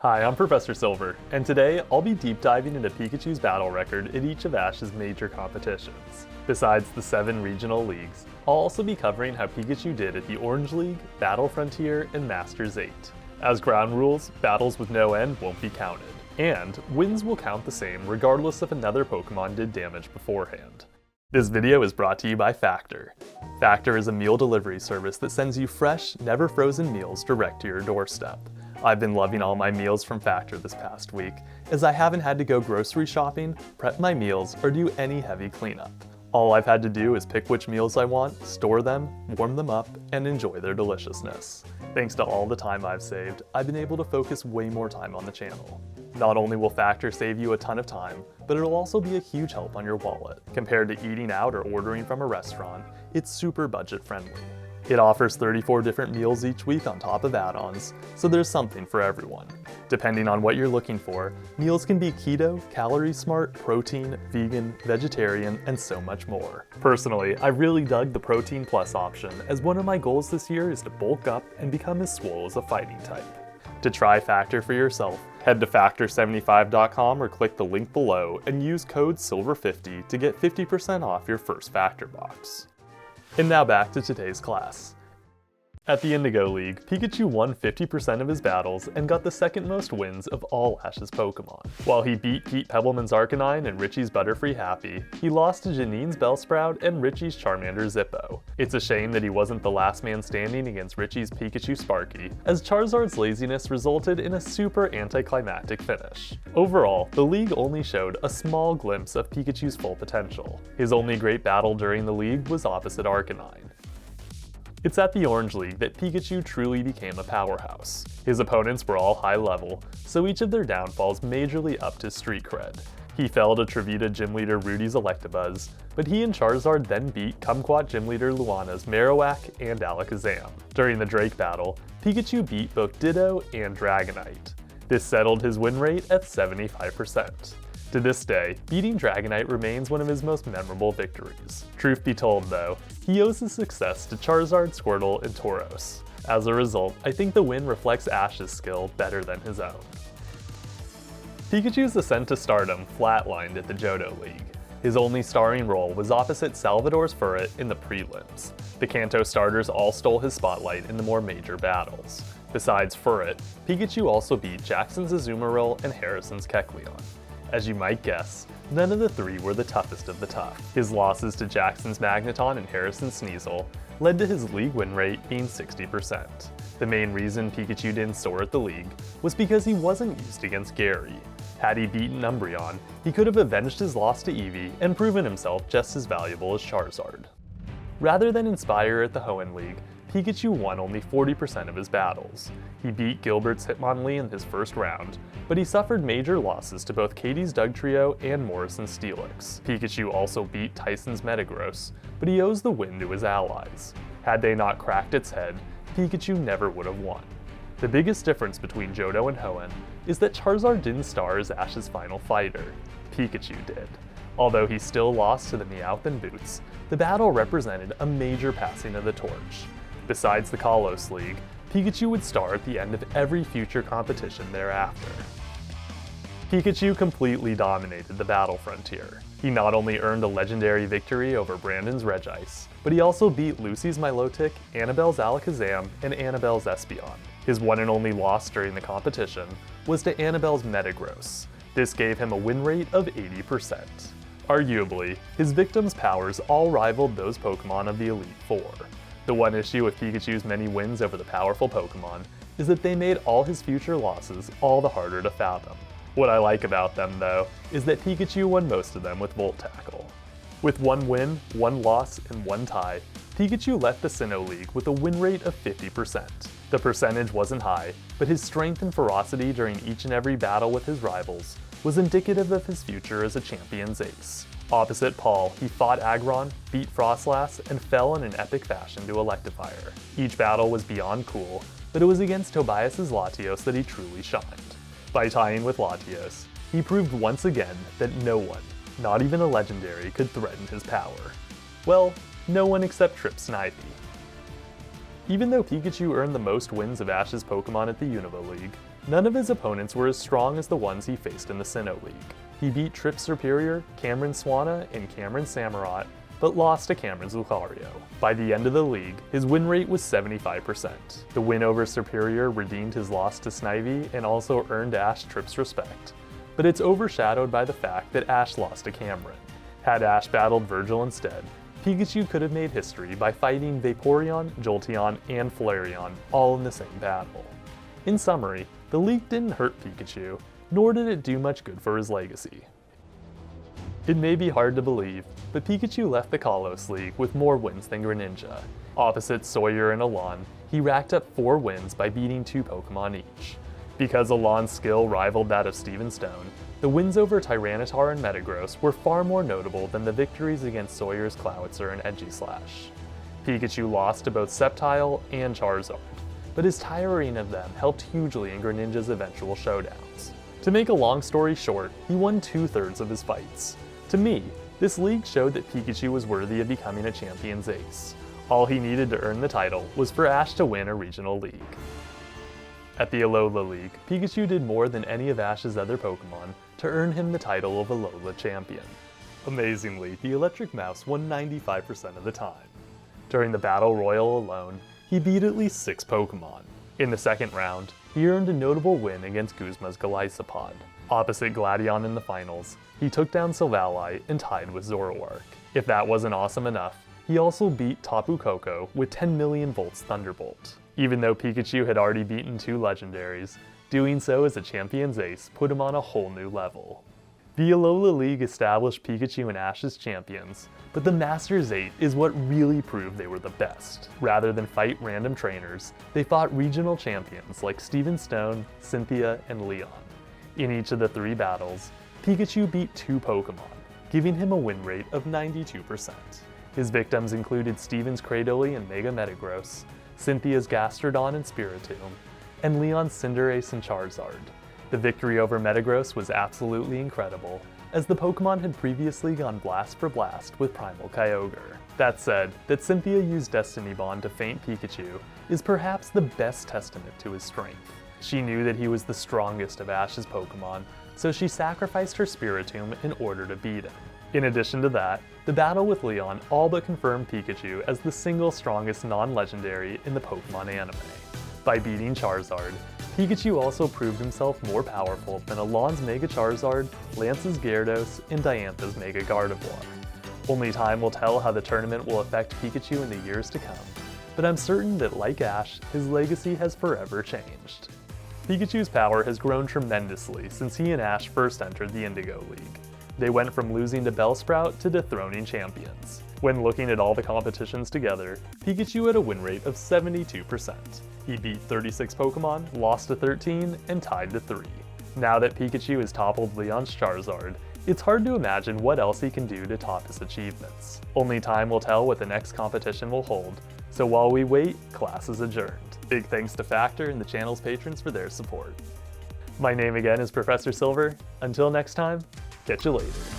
Hi, I'm Professor Silver, and today I'll be deep diving into Pikachu's battle record in each of Ash's major competitions. Besides the 7 regional leagues, I'll also be covering how Pikachu did at the Orange League, Battle Frontier, and Masters 8. As ground rules, battles with no end won't be counted, and wins will count the same regardless if another Pokemon did damage beforehand. This video is brought to you by Factor. Factor is a meal delivery service that sends you fresh, never frozen meals direct to your doorstep. I've been loving all my meals from Factor this past week, as I haven't had to go grocery shopping, prep my meals, or do any heavy cleanup. All I've had to do is pick which meals I want, store them, warm them up, and enjoy their deliciousness. Thanks to all the time I've saved, I've been able to focus way more time on the channel. Not only will Factor save you a ton of time, but it'll also be a huge help on your wallet. Compared to eating out or ordering from a restaurant, it's super budget friendly. It offers 34 different meals each week on top of add-ons, so there's something for everyone. Depending on what you're looking for, meals can be keto, calorie smart, protein, vegan, vegetarian, and so much more. Personally, I really dug the Protein Plus option, as one of my goals this year is to bulk up and become as swole as a fighting type. To try Factor for yourself, head to factor75.com or click the link below and use code SILVER50 to get 50% off your first Factor box. And now back to today's class. At the Indigo League, Pikachu won 50% of his battles and got the second most wins of all Ash's Pokemon. While he beat Pete Pebbleman's Arcanine and Richie's Butterfree Happy, he lost to Janine's Bellsprout and Richie's Charmander Zippo. It's a shame that he wasn't the last man standing against Richie's Pikachu Sparky, as Charizard's laziness resulted in a super anticlimactic finish. Overall, the league only showed a small glimpse of Pikachu's full potential. His only great battle during the league was opposite Arcanine. It's at the Orange League that Pikachu truly became a powerhouse. His opponents were all high level, so each of their downfalls majorly upped his street cred. He fell to Trevita Gym Leader Rudy's Electabuzz, but he and Charizard then beat Kumquat Gym Leader Luana's Marowak and Alakazam. During the Drake battle, Pikachu beat both Ditto and Dragonite. This settled his win rate at 75%. To this day, beating Dragonite remains one of his most memorable victories. Truth be told though, he owes his success to Charizard, Squirtle, and Tauros. As a result, I think the win reflects Ash's skill better than his own. Pikachu's ascent to stardom flatlined at the Johto League. His only starring role was opposite Salvador's Furret in the prelims. The Kanto starters all stole his spotlight in the more major battles. Besides Furret, Pikachu also beat Jackson's Azumarill and Harrison's Kecleon. As you might guess, none of the three were the toughest of the tough. His losses to Jackson's Magneton and Harrison's Sneasel led to his league win rate being 60%. The main reason Pikachu didn't soar at the league was because he wasn't used against Gary. Had he beaten Umbreon, he could have avenged his loss to Eevee and proven himself just as valuable as Charizard. Rather than inspire at the Hoenn League, Pikachu won only 40% of his battles. He beat Gilbert's Hitmonlee in his first round, but he suffered major losses to both Katie's Dugtrio and Morrison's Steelix. Pikachu also beat Tyson's Metagross, but he owes the win to his allies. Had they not cracked its head, Pikachu never would have won. The biggest difference between Johto and Hoenn is that Charizard didn't star as Ash's final fighter. Pikachu did. Although he still lost to the Meowth and Boots, the battle represented a major passing of the torch. Besides the Kalos League, Pikachu would star at the end of every future competition thereafter. Pikachu completely dominated the Battle Frontier. He not only earned a legendary victory over Brandon's Regice, but he also beat Lucy's Milotic, Annabelle's Alakazam, and Annabelle's Espeon. His one and only loss during the competition was to Annabelle's Metagross. This gave him a win rate of 80%. Arguably, his victims' powers all rivaled those Pokemon of the Elite Four. The one issue with Pikachu's many wins over the powerful Pokemon is that they made all his future losses all the harder to fathom. What I like about them though, is that Pikachu won most of them with Volt Tackle. With one win, one loss, and one tie, Pikachu left the Sinnoh League with a win rate of 50%. The percentage wasn't high, but his strength and ferocity during each and every battle with his rivals was indicative of his future as a champion's ace. Opposite Paul, he fought Aggron, beat Frostlass, and fell in an epic fashion to Electivire. Each battle was beyond cool, but it was against Tobias's Latios that he truly shined. By tying with Latios, he proved once again that no one, not even a legendary, could threaten his power. Well, no one except Trip Snivy. Even though Pikachu earned the most wins of Ash's Pokemon at the Unova League, None of his opponents were as strong as the ones he faced in the Sinnoh League. He beat Trip Superior, Cameron Swanna, and Cameron Samurott, but lost to Cameron Lucario. By the end of the league, his win rate was 75%. The win over Superior redeemed his loss to Snivy and also earned Ash Trip's respect, but it's overshadowed by the fact that Ash lost to Cameron. Had Ash battled Virgil instead, Pikachu could have made history by fighting Vaporeon, Jolteon, and Flareon all in the same battle. In summary, the league didn't hurt Pikachu, nor did it do much good for his legacy. It may be hard to believe, but Pikachu left the Kalos League with more wins than Greninja. Opposite Sawyer and Alon, he racked up 4 wins by beating 2 Pokemon each. Because Alon's skill rivaled that of Steven Stone, the wins over Tyranitar and Metagross were far more notable than the victories against Sawyer's Clawitzer and Aegislash. Pikachu lost to both Sceptile and Charizard, but his tiring of them helped hugely in Greninja's eventual showdowns. To make a long story short, he won 2/3 of his fights. To me, this league showed that Pikachu was worthy of becoming a champion's ace. All he needed to earn the title was for Ash to win a regional league. At the Alola League, Pikachu did more than any of Ash's other Pokemon to earn him the title of Alola Champion. Amazingly, the Electric Mouse won 95% of the time. During the Battle Royal alone, he beat at least 6 Pokemon. In the second round, he earned a notable win against Guzma's Golisopod. Opposite Gladion in the finals, he took down Silvally and tied with Zoroark. If that wasn't awesome enough, he also beat Tapu Koko with 10 million volts Thunderbolt. Even though Pikachu had already beaten 2 legendaries, doing so as a champion's ace put him on a whole new level. The Alola League established Pikachu and Ash as champions, but the Masters 8 is what really proved they were the best. Rather than fight random trainers, they fought regional champions like Steven Stone, Cynthia, and Leon. In each of the 3 battles, Pikachu beat 2 Pokemon, giving him a win rate of 92%. His victims included Steven's Cradily and Mega Metagross, Cynthia's Gastrodon and Spiritomb, and Leon's Cinderace and Charizard. The victory over Metagross was absolutely incredible, as the Pokemon had previously gone blast for blast with Primal Kyogre. That said, that Cynthia used Destiny Bond to feint Pikachu is perhaps the best testament to his strength. She knew that he was the strongest of Ash's Pokemon, so she sacrificed her Spiritomb in order to beat him. In addition to that, the battle with Leon all but confirmed Pikachu as the single strongest non-legendary in the Pokemon anime. By beating Charizard, Pikachu also proved himself more powerful than Alon's Mega Charizard, Lance's Gyarados, and Diantha's Mega Gardevoir. Only time will tell how the tournament will affect Pikachu in the years to come, but I'm certain that like Ash, his legacy has forever changed. Pikachu's power has grown tremendously since he and Ash first entered the Indigo League. They went from losing to Bellsprout to dethroning champions. When looking at all the competitions together, Pikachu had a win rate of 72%. He beat 36 Pokemon, lost to 13, and tied to 3. Now that Pikachu has toppled Leon's Charizard, it's hard to imagine what else he can do to top his achievements. Only time will tell what the next competition will hold, so while we wait, class is adjourned. Big thanks to Factor and the channel's patrons for their support. My name again is Professor Silver. Until next time, catch you later.